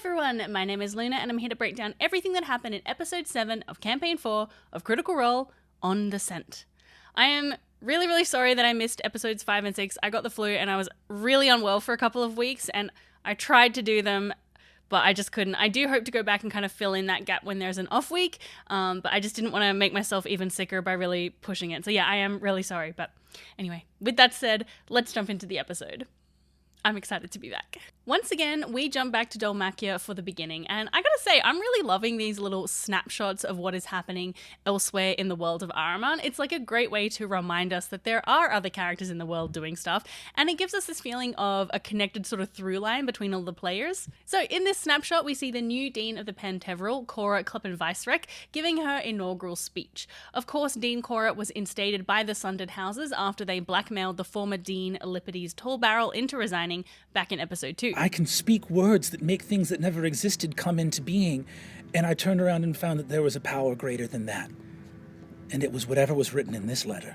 everyone, my name is Luna and I'm here to break down everything that happened in episode 7 of campaign 4 of Critical Role, On Descent. I am really sorry that I missed episodes 5 and 6. I got the flu and I was really unwell for a couple of weeks and I tried to do them, but I just couldn't. I do hope to go back and kind of fill in that gap when there's an off week, but I just didn't want to make myself even sicker by really pushing it. So yeah, I am really sorry, but anyway, with that said, let's jump into the episode. I'm excited to be back. Once again, we jump back to Dhalmakia for the beginning, and I gotta say, I'm really loving these little snapshots of what is happening elsewhere in the world of Ahriman. It's like a great way to remind us that there are other characters in the world doing stuff, and it gives us this feeling of a connected sort of through line between all the players. So in this snapshot, we see the new Dean of the Pentevrel, Cora Klippenweisreck, giving her inaugural speech. Of course, Dean Cora was instated by the Sundered Houses after they blackmailed the former Dean Euripides Tallbarrel into resigning back in episode 2. I can speak words that make things that never existed come into being, and I turned around and found that there was a power greater than that. And it was whatever was written in this letter.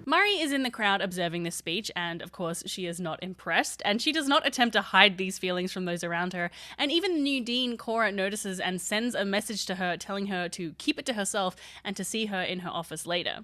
Mari is in the crowd observing this speech, and of course she is not impressed, and she does not attempt to hide these feelings from those around her, and even the new Dean, Cora, notices and sends a message to her telling her to keep it to herself and to see her in her office later.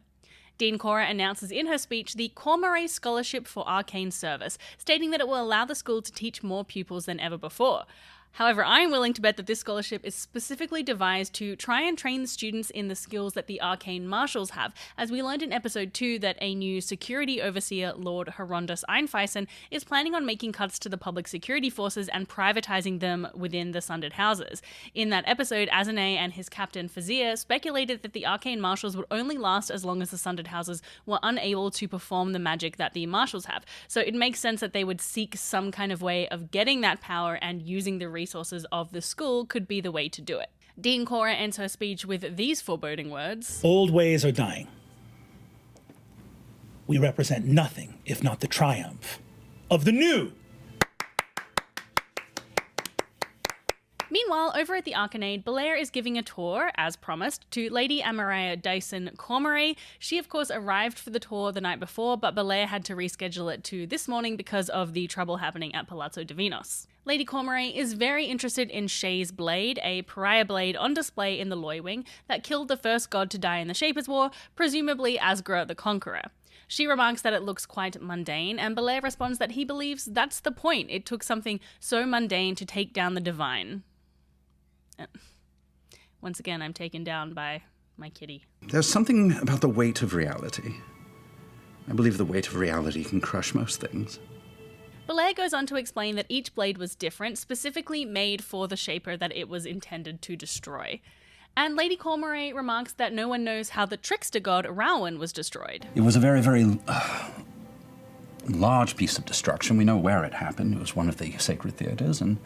Dean Cora announces in her speech the Cormoré Scholarship for Arcane Service, stating that it will allow the school to teach more pupils than ever before. However, I am willing to bet that this scholarship is specifically devised to try and train the students in the skills that the arcane marshals have, as we learned in episode 2 that a new security overseer, Lord Herondas Einfeisen, is planning on making cuts to the public security forces and privatizing them within the Sundered Houses. In that episode, Azanay and his captain Fazir speculated that the arcane marshals would only last as long as the Sundered Houses were unable to perform the magic that the marshals have. So it makes sense that they would seek some kind of way of getting that power, and using the resources of the school could be the way to do it. Dean Cora ends her speech with these foreboding words. Old ways are dying. We represent nothing if not the triumph of the new. Meanwhile, over at the Arcanade, Belair is giving a tour, as promised, to Lady Amaria Dyson Cormoré. She, of course, arrived for the tour the night before, but Belair had to reschedule it to this morning because of the trouble happening at Palazzo Divinos. Lady Cormoré is very interested in Shay's blade, a pariah blade on display in the Loy Wing that killed the first god to die in the Shapers' War, presumably Asgra the Conqueror. She remarks that it looks quite mundane, and Belair responds that he believes that's the point. It took something so mundane to take down the divine. Once again, I'm taken down by my kitty. There's something about the weight of reality. I believe the weight of reality can crush most things. Belair goes on to explain that each blade was different, specifically made for the shaper that it was intended to destroy. And Lady Cormoré remarks that no one knows how the trickster god Rowan was destroyed. It was a very large piece of destruction. We know where it happened. It was one of the sacred theaters, and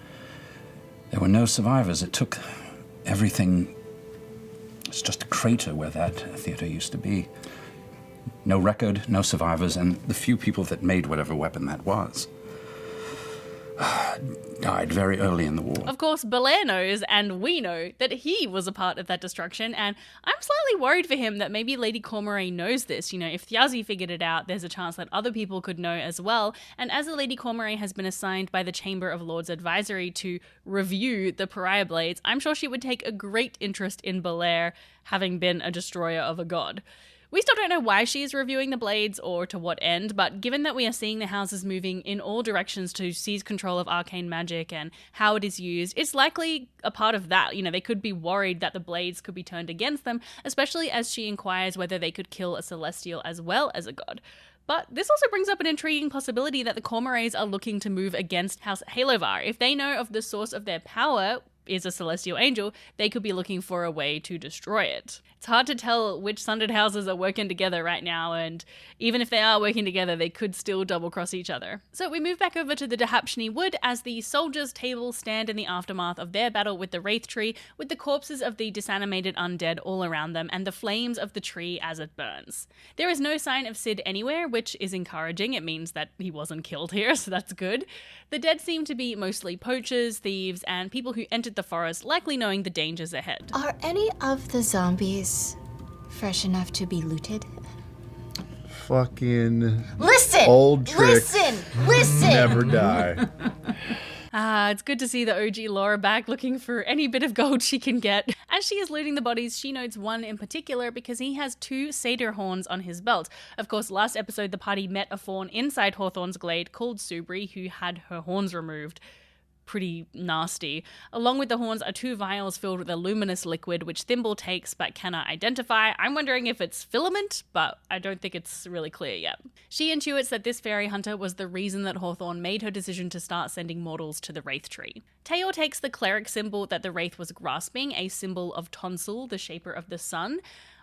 there were no survivors. It took everything. It's just a crater where that theater used to be. No record, no survivors, and the few people that made whatever weapon that was died very early in the war. Of course, Belair knows, and we know, that he was a part of that destruction, and I'm slightly worried for him that maybe Lady Cormoré knows this. You know, if Thjazi figured it out, there's a chance that other people could know as well, and as the Lady Cormoré has been assigned by the Chamber of Lords Advisory to review the pariah blades, I'm sure she would take a great interest in Belair having been a destroyer of a god. We still don't know why she is reviewing the blades or to what end, but given that we are seeing the houses moving in all directions to seize control of arcane magic and how it is used, it's likely a part of that. You know, they could be worried that the blades could be turned against them, especially as she inquires whether they could kill a celestial as well as a god. But this also brings up an intriguing possibility that the Cormorés are looking to move against House Halovar. If they know of the source of their power is a celestial angel, they could be looking for a way to destroy it. It's hard to tell which Sundered Houses are working together right now, and even if they are working together, they could still double-cross each other. So we move back over to the Dahapshni Wood as the soldiers' tables stand in the aftermath of their battle with the Wraith Tree, with the corpses of the disanimated undead all around them and the flames of the tree as it burns. There is no sign of Sid anywhere, which is encouraging. It means that he wasn't killed here, so that's good. The dead seem to be mostly poachers, thieves, and people who entered the forest, likely knowing the dangers ahead. Are any of the zombies fresh enough to be looted? Fucking Listen! old trick. Listen! Never die. It's good to see the OG Laura back looking for any bit of gold she can get. As she is looting the bodies, she notes one in particular because he has 2 satyr horns on his belt. Of course, last episode the party met a fawn inside Hawthorne's glade called Subri who had her horns removed. Pretty nasty. Along with the horns are 2 vials filled with a luminous liquid which Thimble takes but cannot identify. I'm wondering if it's filament, but I don't think it's really clear yet. She intuits that this fairy hunter was the reason that Hawthorne made her decision to start sending mortals to the Wraith Tree. Teor takes the cleric symbol that the Wraith was grasping, a symbol of Tonsil, the shaper of the sun.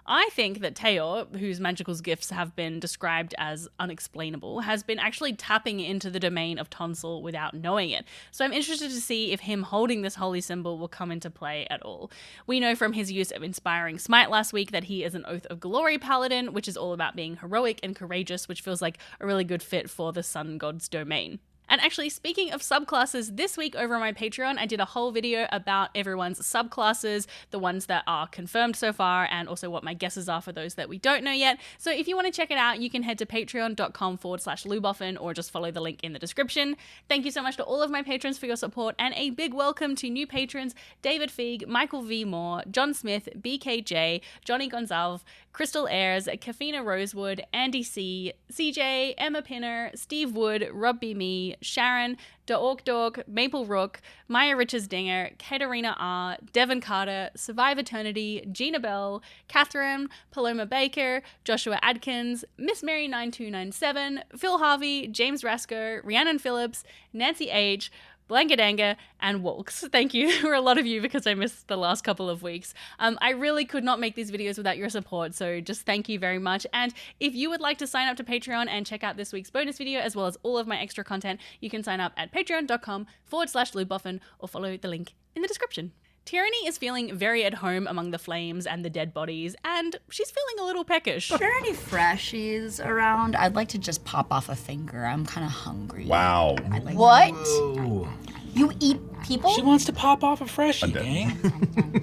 I think that Teor, whose magical gifts have been described as unexplainable, has been actually tapping into the domain of Tonsil without knowing it. So I'm interested to see if him holding this holy symbol will come into play at all. We know from his use of Inspiring Smite last week that he is an Oath of Glory paladin, which is all about being heroic and courageous, which feels like a really good fit for the sun god's domain. And actually, speaking of subclasses, this week over on my Patreon, I did a whole video about everyone's subclasses, the ones that are confirmed so far, and also what my guesses are for those that we don't know yet. So if you want to check it out, you can head to patreon.com/Luboffin or just follow the link in the description. Thank you so much to all of my patrons for your support, and a big welcome to new patrons, David Feig, Michael V. Moore, John Smith, BKJ, Johnny Gonzalez, Crystal Ayres, Kafina Rosewood, Andy C, CJ, Emma Pinner, Steve Wood, Rob B. Me, Sharon, Dork Dork, Maple Rook, Maya Richards Dinger, Katerina R, Devon Carter, Survive Eternity, Gina Bell, Catherine, Paloma Baker, Joshua Adkins, Miss Mary 9297, Phil Harvey, James Rasco, Rhiannon Phillips, Nancy H, Blankadanga, and Walks. Thank you for a lot of you because I missed the last couple of weeks. I really could not make these videos without your support, so just thank you very much. And if you would like to sign up to Patreon and check out this week's bonus video as well as all of my extra content, you can sign up at patreon.com/Luboffin or follow the link in the description. Tyranny is feeling very at home among the flames and the dead bodies, and she's feeling a little peckish. Are there any freshies around? I'd like to just pop off a finger. I'm kind of hungry. Wow. What? Whoa. You eat people? She wants to pop off a freshie, gang.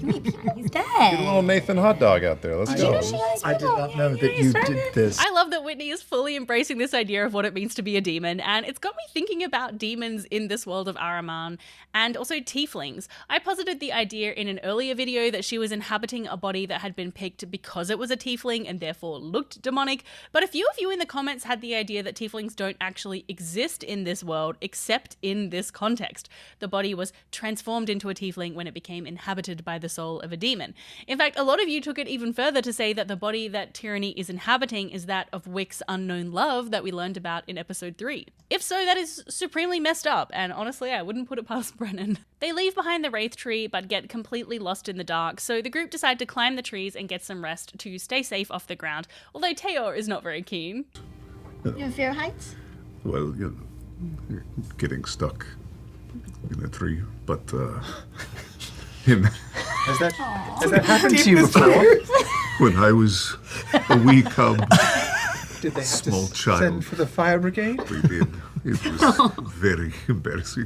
You eat people? He's Get a dead. little Nathan hot dog out there. Let's go. I did not know that you did this. I love that Whitney is fully embracing this idea of what it means to be a demon, and it's got me thinking about demons in this world of Araman, and also tieflings. I posited the idea in an earlier video that she was inhabiting a body that had been picked because it was a tiefling and therefore looked demonic, but a few of you in the comments had the idea that tieflings don't actually exist in this world except in this context. The body was transformed into a tiefling when it became inhabited by the soul of a demon. In fact, a lot of you took it even further to say that the body that Tyranny is inhabiting is that of Wick's unknown love that we learned about in episode 3. If so, that is supremely messed up, and honestly, I wouldn't put it past Brennan. They leave behind the Wraith Tree, but get completely lost in the dark, so the group decide to climb the trees and get some rest to stay safe off the ground, although Teor is not very keen. You fear heights? Well, you're getting stuck in a tree, but him. Has that happened to you before? When I was a wee cub, Did they have Small to child. send for the fire brigade? we did. It was very embarrassing.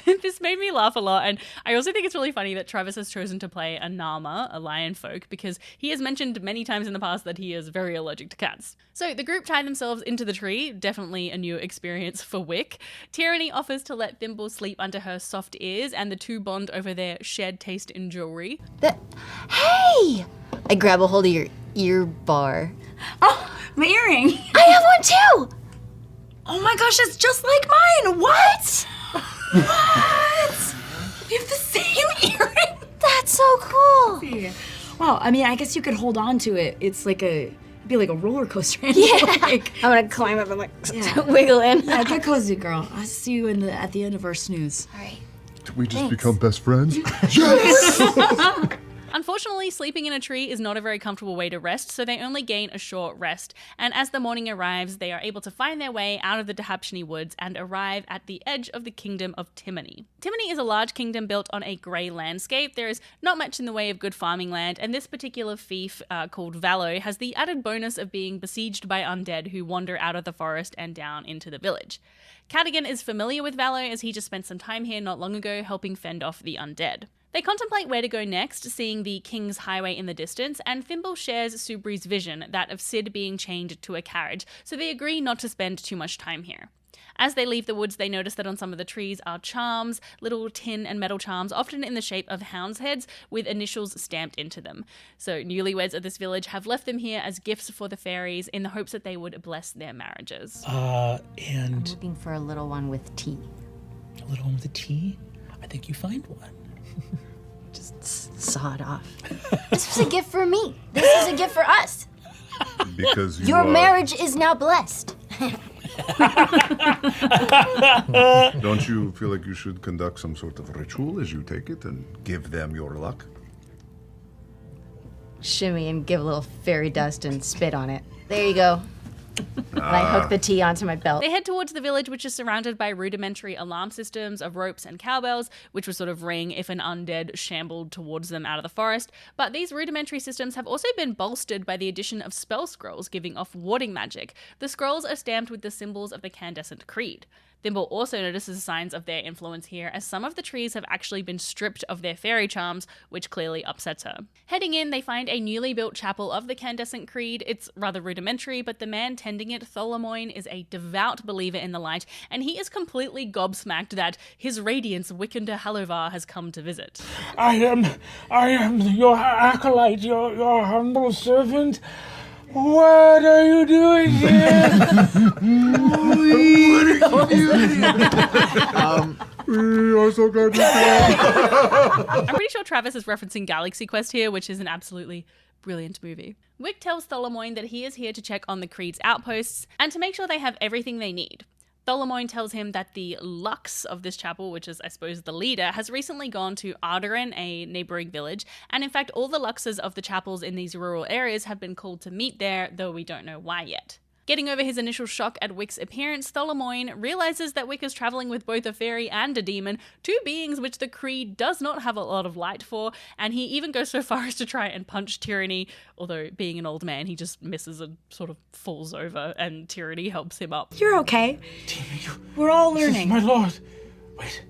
This made me laugh a lot, and I also think it's really funny that Travis has chosen to play a Nama, a lion folk, because he has mentioned many times in the past that he is very allergic to cats. So the group tie themselves into the tree, definitely a new experience for Wick. Tyranny offers to let Thimble sleep under her soft ears, and the two bond over their shared taste in jewelry. Hey! I grab a hold of your ear bar. Oh, my earring. I have one too! Oh my gosh, it's just like mine. What? What? We have the same earring. That's so cool! Wow, I mean, I guess you could hold on to it. It's like it'd be like a roller coaster. Yeah! Like, I'm gonna climb up and like Yeah. wiggle in. yeah, get cozy, girl. I'll see you at the end of our snooze. Alright. Did we just Thanks. become best friends? Unfortunately, sleeping in a tree is not a very comfortable way to rest, so they only gain a short rest. And as the morning arrives, they are able to find their way out of the Dahapshni woods and arrive at the edge of the kingdom of Timony. Timony is a large kingdom built on a grey landscape. There is not much in the way of good farming land, and this particular fief, called Vallo, has the added bonus of being besieged by undead who wander out of the forest and down into the village. Cadigan is familiar with Vallo as he just spent some time here not long ago helping fend off the undead. They contemplate where to go next, seeing the King's Highway in the distance, and Thimble shares Subri's vision, that of Sid being chained to a carriage, so they agree not to spend too much time here. As they leave the woods, they notice that on some of the trees are charms, little tin and metal charms, often in the shape of hounds' heads with initials stamped into them. So newlyweds of this village have left them here as gifts for the fairies in the hopes that they would bless their marriages. I'm And looking for a little one with tea. a little one with a T? I think you find one. Just saw it off. This was a gift for me. This is a gift for us. Because Your marriage is now blessed. Don't you feel like you should conduct some sort of ritual as you take it and give them your luck? Shimmy and give a little fairy dust and spit on it. There you go. And I hook the tea onto my belt. They head towards the village, which is surrounded by rudimentary alarm systems of ropes and cowbells, which would sort of ring if an undead shambled towards them out of the forest. But these rudimentary systems have also been bolstered by the addition of spell scrolls giving off warding magic. The scrolls are stamped with the symbols of the Candescent Creed. Thimble also notices signs of their influence here, as some of the trees have actually been stripped of their fairy charms, which clearly upsets her. Heading in, they find a newly built chapel of the Candescent Creed. It's rather rudimentary, but the man tending it, Tholomoin, is a devout believer in the light, and he is completely gobsmacked that his radiance, Wickander Halovar, has come to visit. I am your acolyte, your humble servant. What are you doing here? I'm so glad you I'm pretty sure Travis is referencing Galaxy Quest here, which is an absolutely brilliant movie. Wick tells Tholomoin that he is here to check on the Creed's outposts and to make sure they have everything they need. Tholomoin tells him that the Lux of this chapel, which is, I suppose, the leader, has recently gone to Ardaren, a neighbouring village, and in fact all the Luxes of the chapels in these rural areas have been called to meet there, though we don't know why yet. Getting over his initial shock at Wick's appearance, Tholomoin realizes that Wick is traveling with both a fairy and a demon, two beings which the Creed does not have a lot of light for, and he even goes so far as to try and punch Tyranny, although being an old man, he just misses and sort of falls over, and Tyranny helps him up. You're okay. We're all learning. My lord. Wait,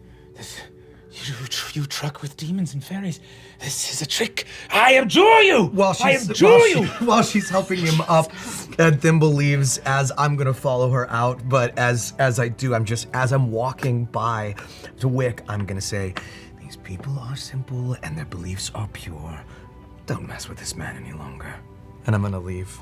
you truck with demons and fairies. This is a trick. I abjure you! While she's helping him up, and Thimble leaves as I'm gonna follow her out, but as I do, as I'm walking by to Wick, I'm gonna say, these people are simple and their beliefs are pure. Don't mess with this man any longer. And I'm gonna leave.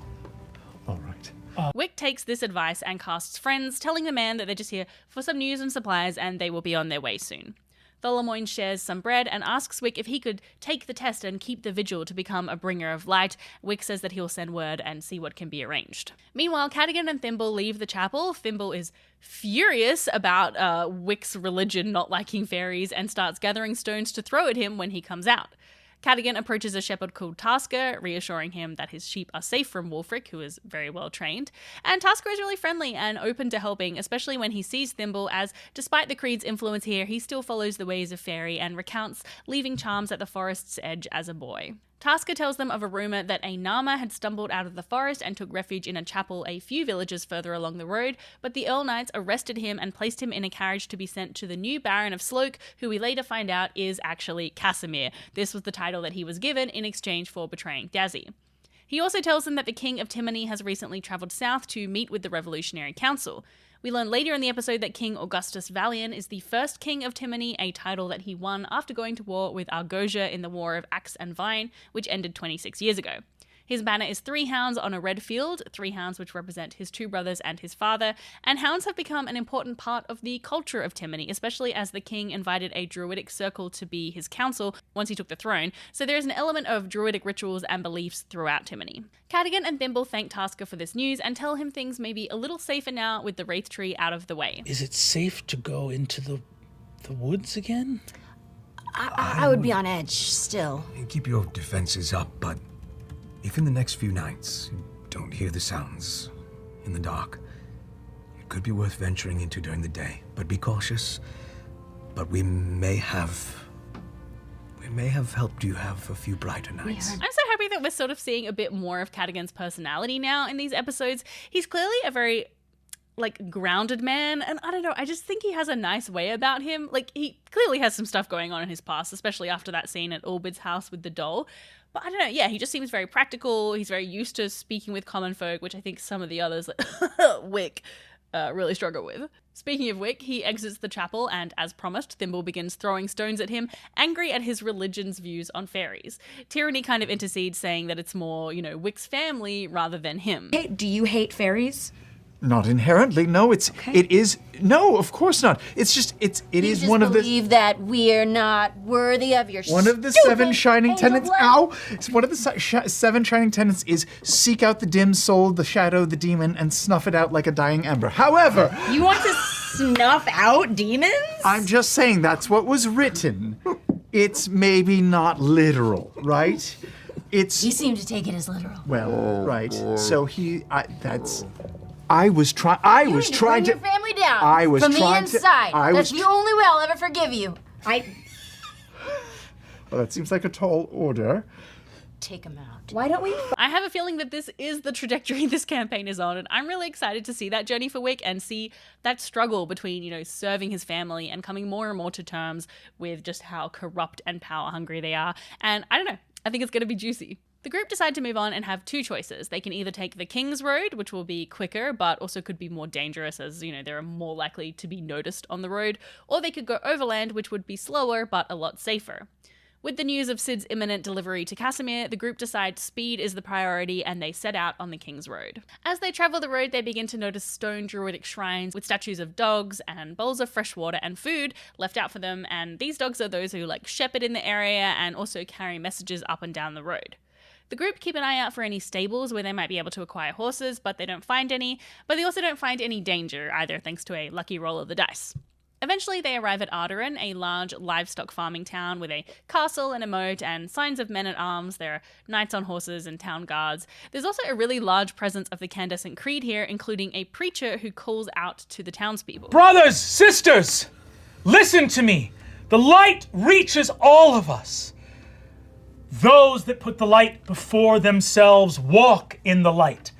All right. Wick takes this advice and casts friends, telling the man that they're just here for some news and supplies and they will be on their way soon. Tholomoin shares some bread and asks Wick if he could take the test and keep the vigil to become a bringer of light. Wick says that he'll send word and see what can be arranged. Meanwhile, Cadogan and Thimble leave the chapel. Thimble is furious about Wick's religion not liking fairies and starts gathering stones to throw at him when he comes out. Cadogan approaches a shepherd called Tasker, reassuring him that his sheep are safe from Wulfric, who is very well trained. And Tasker is really friendly and open to helping, especially when he sees Thimble, as despite the Creed's influence here, he still follows the ways of fairy and recounts leaving charms at the forest's edge as a boy. Tasker tells them of a rumour that a Nama had stumbled out of the forest and took refuge in a chapel a few villages further along the road, but the Earl Knights arrested him and placed him in a carriage to be sent to the new Baron of Sloke, who we later find out is actually Casimir. This was the title that he was given in exchange for betraying Dazzy. He also tells them that the King of Timony has recently travelled south to meet with the Revolutionary Council. We learn later in the episode that King Augustus Valian is the first king of Timony, a title that he won after going to war with Argosia in the War of Axe and Vine, which ended 26 years ago. His banner is 3 hounds on a red field, 3 hounds which represent his 2 brothers and his father, and hounds have become an important part of the culture of Timony, especially as the king invited a druidic circle to be his council once he took the throne, so there is an element of druidic rituals and beliefs throughout Timony. Cadogan and Thimble thank Tasker for this news and tell him things may be a little safer now with the Wraith Tree out of the way. Is it safe to go into the woods again? I would be on edge still. Keep your defenses up, but if in the next few nights you don't hear the sounds in the dark, it could be worth venturing into during the day. But be cautious. But we may have helped you have a few brighter nights. I'm so happy that we're sort of seeing a bit more of Cadogan's personality now in these episodes. He's clearly a very grounded man, and I don't know, I just think he has a nice way about him. He clearly has some stuff going on in his past, especially after that scene at Albid's house with the doll. But I don't know, yeah, he just seems very practical. He's very used to speaking with common folk, which I think some of the others, Wick, really struggle with. Speaking of Wick, he exits the chapel and, as promised, Thimble begins throwing stones at him, angry at his religion's views on fairies. Tyranny kind of intercedes, saying that it's more, Wick's family rather than him. Hey, do you hate fairies? Not inherently, no. It is no, of course not. It's just it is one of the. You believe that we're not worthy of your. One of the seven shining tenets. Ow! It's one of the seven shining tenets is seek out the dim soul, the shadow, the demon, and snuff it out like a dying ember. However, You want to snuff out demons? I'm just saying that's what was written. It's maybe not literal, right? It's You seem to take it as literal. well, right. So I was trying Bring to. your family down. I was from trying the to- inside. I That's was the only way I'll ever forgive you. Well, that seems like a tall order. Take him out. Why don't we? I have a feeling that this is the trajectory this campaign is on, and I'm really excited to see that journey for Wick and see that struggle between, serving his family and coming more and more to terms with just how corrupt and power hungry they are. And I don't know, I think it's going to be juicy. The group decide to move on and have two choices. They can either take the King's Road, which will be quicker, but also could be more dangerous as, they're more likely to be noticed on the road, or they could go overland, which would be slower, but a lot safer. With the news of Sid's imminent delivery to Casimir, the group decides speed is the priority and they set out on the King's Road. As they travel the road, they begin to notice stone druidic shrines with statues of dogs and bowls of fresh water and food left out for them, and these dogs are those who shepherd in the area and also carry messages up and down the road. The group keep an eye out for any stables where they might be able to acquire horses, but they don't find any, but they also don't find any danger either, thanks to a lucky roll of the dice. Eventually, they arrive at Arderin, a large livestock farming town with a castle and a moat and signs of men-at-arms. There are knights on horses and town guards. There's also a really large presence of the Candescent Creed here, including a preacher who calls out to the townspeople. Brothers, sisters, listen to me. The light reaches all of us. Those that put the light before themselves walk in the light.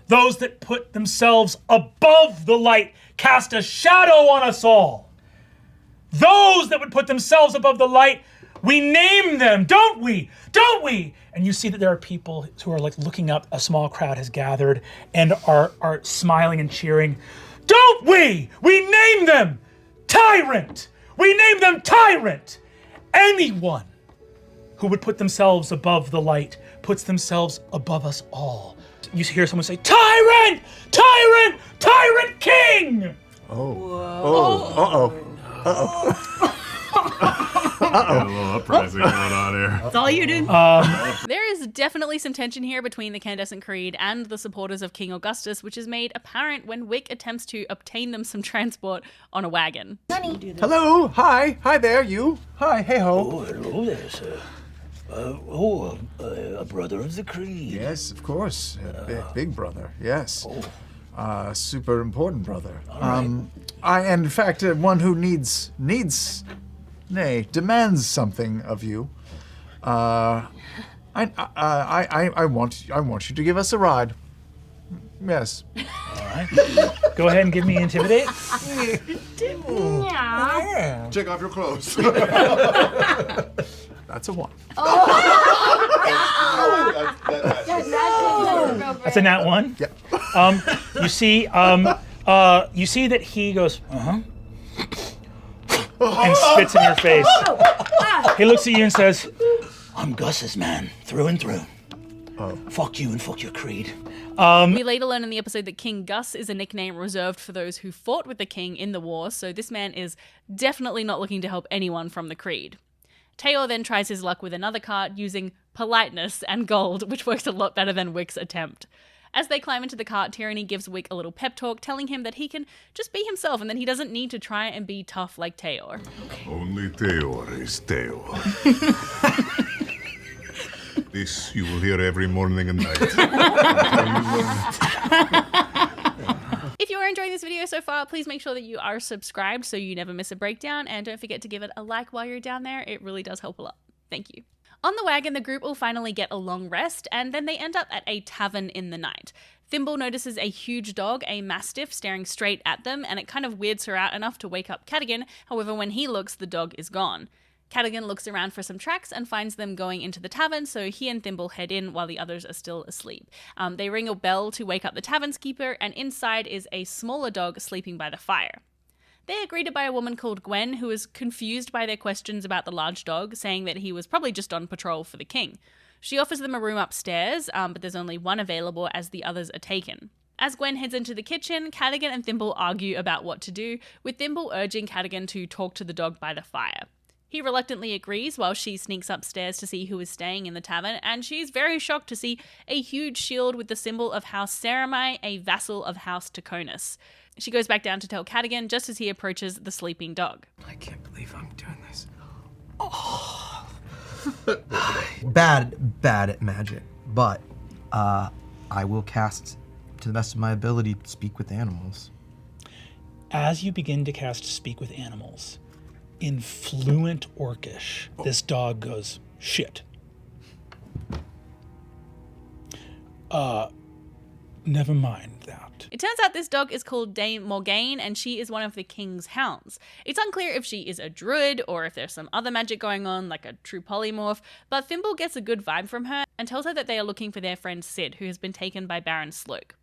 Those that put themselves above the light cast a shadow on us all. Those that would put themselves above the light, we name them, don't we? Don't we? And you see that there are people who are looking up. A small crowd has gathered and are smiling and cheering. Don't we? We name them Tyrant. We name them Tyrant. Anyone who would put themselves above the light puts themselves above us all. You hear someone say, Tyrant! Tyrant! Tyrant King! A little uprising going on here. That's all you did. There is definitely some tension here between the Candescent Creed and the supporters of King Augustus, which is made apparent when Wick attempts to obtain them some transport on a wagon. Hello, hi there, you. Hi, hey ho. Oh, hello there, sir. A brother of the Creed. Yes, of course, big brother. Yes. Super important brother. In fact, one who demands something of you. I want you to give us a ride. Yes. All right. Go ahead and give me Intimidate. Take off your clothes. That's a 1. That's a nat 1. Yep. You see that he goes, and spits in your face. He looks at you and says, I'm Gus's man, through and through. Fuck you and fuck your creed. We later learn in the episode that King Gus is a nickname reserved for those who fought with the king in the war, so this man is definitely not looking to help anyone from the Creed. Teor then tries his luck with another cart using politeness and gold, which works a lot better than Wick's attempt. As they climb into the cart, Tyranny gives Wick a little pep talk, telling him that he can just be himself and that he doesn't need to try and be tough like Teor. Only Teor is Teor. This you will hear every morning and night. If you are enjoying this video so far, please make sure that you are subscribed so you never miss a breakdown, and don't forget to give it a like while you're down there. It really does help a lot. Thank you. On the wagon, the group will finally get a long rest, and then they end up at a tavern in the night. Thimble notices a huge dog, a mastiff, staring straight at them, and it kind of weirds her out enough to wake up Cadigan. However, when he looks, the dog is gone. Cadogan looks around for some tracks and finds them going into the tavern, so he and Thimble head in while the others are still asleep. They ring a bell to wake up the tavern's keeper, and inside is a smaller dog sleeping by the fire. They are greeted by a woman called Gwen, who is confused by their questions about the large dog, saying that he was probably just on patrol for the king. She offers them a room upstairs, but there's only one available as the others are taken. As Gwen heads into the kitchen, Cadogan and Thimble argue about what to do, with Thimble urging Cadogan to talk to the dog by the fire. He reluctantly agrees while she sneaks upstairs to see who is staying in the tavern, and she's very shocked to see a huge shield with the symbol of House Saramai, a vassal of House Taconis. She goes back down to tell Cadogan just as he approaches the sleeping dog. I can't believe I'm doing this. Oh. Bad at magic, but I will cast, to the best of my ability, speak with animals. As you begin to cast Speak with Animals, in fluent Orcish, this dog goes, shit. Never mind that. It turns out this dog is called Dame Morgaine, and she is one of the king's hounds. It's unclear if she is a druid or if there's some other magic going on, like a true polymorph, but Thimble gets a good vibe from her and tells her that they are looking for their friend Sid, who has been taken by Baron Sloke.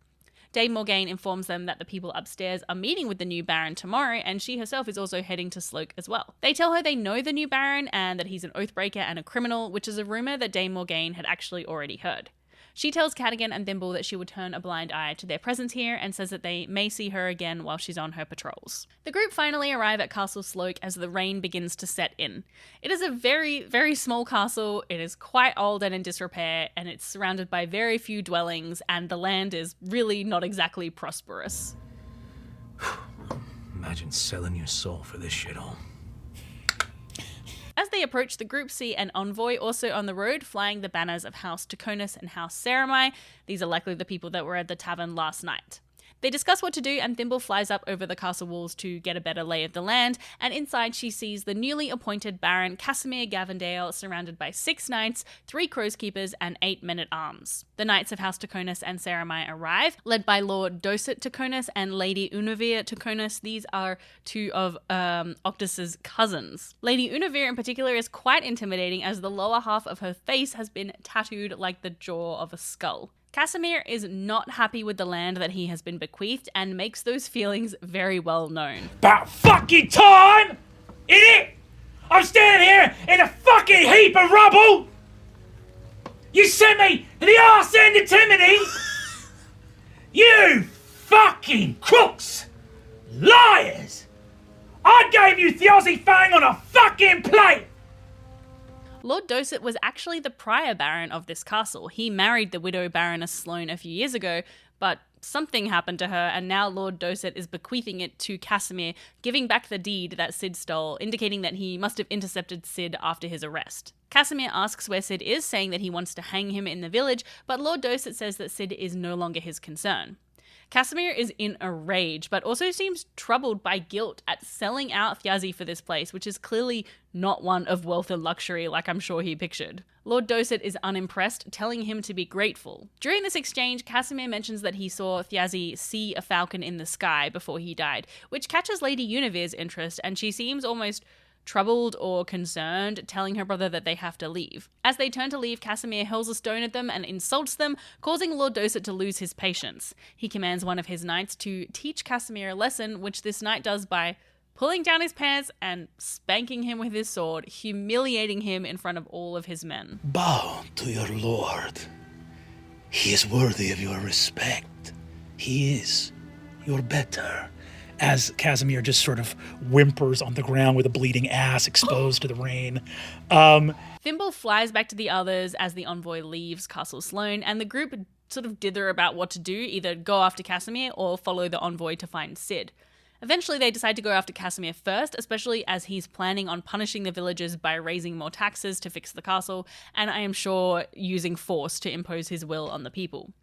Dame Morgaine informs them that the people upstairs are meeting with the new Baron tomorrow, and she herself is also heading to Sloke as well. They tell her they know the new Baron and that he's an oathbreaker and a criminal, which is a rumour that Dame Morgaine had actually already heard. She tells Cadogan and Thimble that she would turn a blind eye to their presence here and says that they may see her again while she's on her patrols. The group finally arrive at Castle Sloke as the rain begins to set in. It is a very, very small castle, it is quite old and in disrepair, and it's surrounded by very few dwellings, and the land is really not exactly prosperous. Imagine selling your soul for this shithole. As they approach, the group see an envoy also on the road, flying the banners of House Taconis and House Saramai. These are likely the people that were at the tavern last night. They discuss what to do, and Thimble flies up over the castle walls to get a better lay of the land, and inside she sees the newly appointed Baron Casimir Gavendale surrounded by 6 knights, 3 crow's keepers, and 8 men-at-arms. The knights of House Taconis and Saramai arrive, led by Lord Doset Taconis and Lady Unavir Taconis. These are 2 of Octus's cousins. Lady Unavir in particular is quite intimidating, as the lower half of her face has been tattooed like the jaw of a skull. Casimir is not happy with the land that he has been bequeathed and makes those feelings very well known. About fucking time! Idiot! I'm standing here in a fucking heap of rubble! You sent me to the arse end of Timony! You fucking crooks! Liars! I gave you Thiosi Fang on a fucking plate! Lord Doset was actually the prior Baron of this castle. He married the widow Baroness Sloane a few years ago, but something happened to her, and now Lord Doset is bequeathing it to Casimir, giving back the deed that Sid stole, indicating that he must have intercepted Sid after his arrest. Casimir asks where Sid is, saying that he wants to hang him in the village, but Lord Doset says that Sid is no longer his concern. Casimir is in a rage, but also seems troubled by guilt at selling out Thyazi for this place, which is clearly not one of wealth and luxury like I'm sure he pictured. Lord Doset is unimpressed, telling him to be grateful. During this exchange, Casimir mentions that he saw Thyazi see a falcon in the sky before he died, which catches Lady Univir's interest, and she seems almost troubled or concerned, telling her brother that they have to leave. As they turn to leave, Casimir hurls a stone at them and insults them, causing Lord Doset to lose his patience. He commands one of his knights to teach Casimir a lesson, which this knight does by pulling down his pants and spanking him with his sword, humiliating him in front of all of his men. Bow to your lord. He is worthy of your respect. He is your better. As Casimir just sort of whimpers on the ground with a bleeding ass exposed to the rain. Thimble flies back to the others as the envoy leaves Castle Sloane, and the group sort of dither about what to do, either go after Casimir or follow the envoy to find Sid. Eventually they decide to go after Casimir first, especially as he's planning on punishing the villagers by raising more taxes to fix the castle, and I am sure using force to impose his will on the people.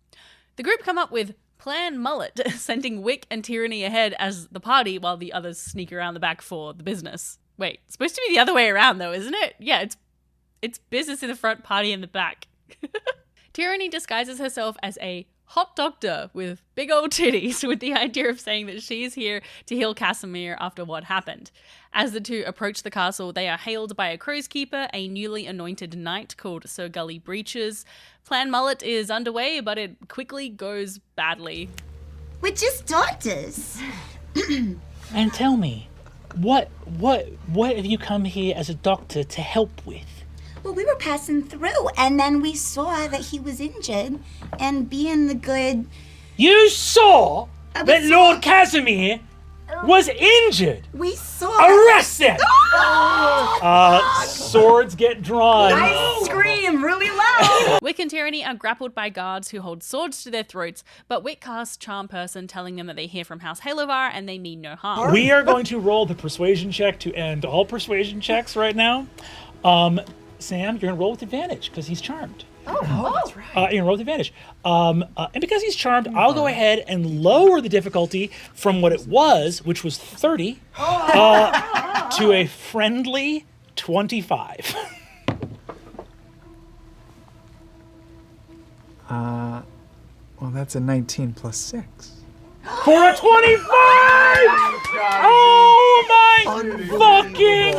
The group come up with Plan Mullet, sending Wick and Tyranny ahead as the party while the others sneak around the back for the business. Wait, it's supposed to be the other way around though, isn't it? Yeah, it's business in the front, party in the back. Tyranny disguises herself as a hot doctor with big old titties, with the idea of saying that she's here to heal Casimir after what happened. As the two approach the castle, they are hailed by a crow's keeper, a newly anointed knight called Sir Gully Breeches. Plan Mullet is underway, but it quickly goes badly. We're just doctors. And tell me, what have you come here as a doctor to help with? Well, we were passing through, and then we saw that he was injured, and being the good... You saw that Lord Casimir was injured. We saw... Arrest him! Swords get drawn. I scream really loud. Wick and Tyranny are grappled by guards who hold swords to their throats, but Wick casts Charm Person, telling them that they hear from House Halovar and they mean no harm. We are going to roll the persuasion check to end all persuasion checks right now. Sam, you're going to roll with advantage because he's charmed. Oh, that's right. You're going to roll with advantage. And because he's charmed, I'll go ahead and lower the difficulty from what it was, which was 30, to a friendly 25. Well, that's a 19 plus 6. For a 25! Oh my fucking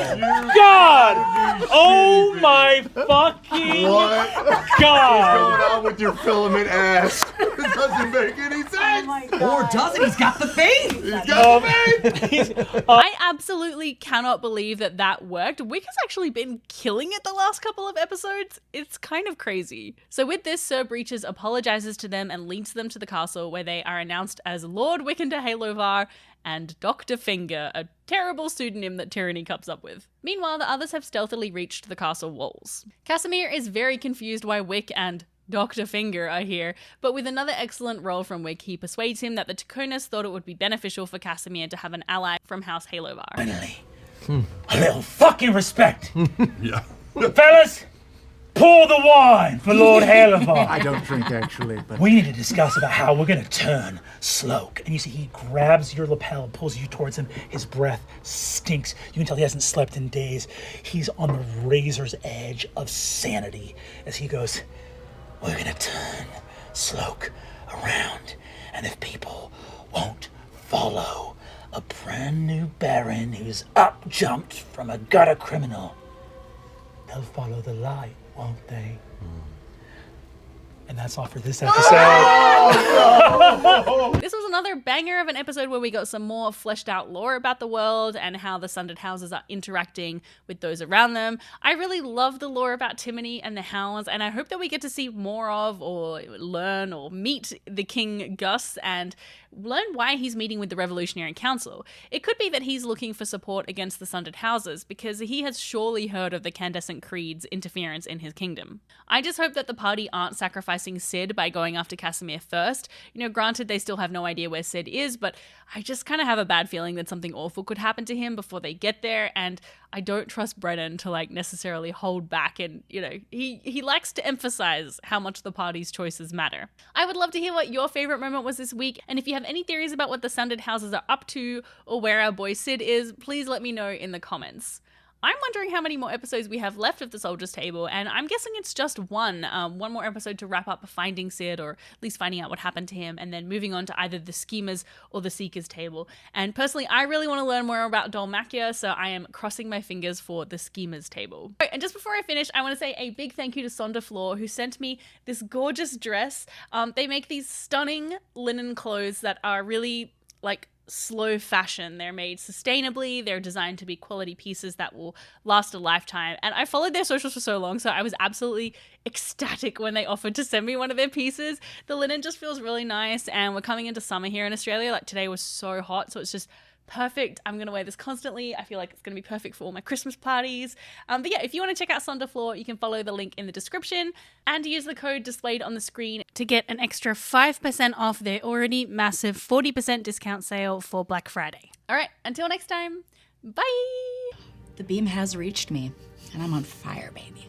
god! Oh my fucking god! What's going on with your filament ass? It doesn't make any sense. Or does it? He's got the faith. He's got the faith. I absolutely cannot believe that worked. Wick has actually been killing it the last couple of episodes. It's kind of crazy. So with this, Sir Breeches apologizes to them and leads them to the castle, where they are announced as Lord Wickander Halovar and Dr. Finger, a terrible pseudonym that Tyranny comes up with. Meanwhile, the others have stealthily reached the castle walls. Casimir is very confused why Wick and Dr. Finger are here, but with another excellent roll from Wick, he persuades him that the Taconas thought it would be beneficial for Casimir to have an ally from House Halovar. Finally, a little fucking respect. Yeah. Fellas, pour the wine for Lord Halovar. I don't drink, actually, but... We need to discuss about how we're going to turn Sloke. And you see he grabs your lapel, pulls you towards him. His breath stinks. You can tell he hasn't slept in days. He's on the razor's edge of sanity as he goes, we're going to turn Sloke around. And if people won't follow a brand new baron who's up-jumped from a gutter criminal, they'll follow the light, won't they? And that's all for this episode. This was another banger of an episode where we got some more fleshed out lore about the world and how the Sundered Houses are interacting with those around them. I really love the lore about Timony and the Howls, and I hope that we get to see more of, or learn, or meet the King Gus and learn why he's meeting with the Revolutionary Council. It could be that he's looking for support against the Sundered Houses because he has surely heard of the Candescent Creed's interference in his kingdom. I just hope that the party aren't sacrificing Sid by going after Casimir first. You know, granted, they still have no idea where Sid is, but I just kind of have a bad feeling that something awful could happen to him before they get there, and I don't trust Brennan to necessarily hold back, and he likes to emphasize how much the party's choices matter. I would love to hear what your favorite moment was this week, and if you have any theories about what the Sundered Houses are up to or where our boy Sid is, please let me know in the comments. I'm wondering how many more episodes we have left of the Soldiers Table, and I'm guessing it's just one more episode to wrap up finding Sid, or at least finding out what happened to him, and then moving on to either the Schemers or the Seekers Table. And personally, I really want to learn more about Dhalmakia, so I am crossing my fingers for the Schemers Table. Right, and just before I finish, I want to say a big thank you to Sonda Floor, who sent me this gorgeous dress. They make these stunning linen clothes that are really slow fashion. They're made sustainably. They're designed to be quality pieces that will last a lifetime. And I followed their socials for so long, so I was absolutely ecstatic when they offered to send me one of their pieces. The linen just feels really nice, and we're coming into summer here in Australia. Today was so hot, so it's just perfect. I'm going to wear this constantly. I feel like it's going to be perfect for all my Christmas parties. But yeah, if you want to check out Sonda Floor, you can follow the link in the description and use the code displayed on the screen to get an extra 5% off their already massive 40% discount sale for Black Friday. All right, until next time, bye! The beam has reached me, and I'm on fire, baby.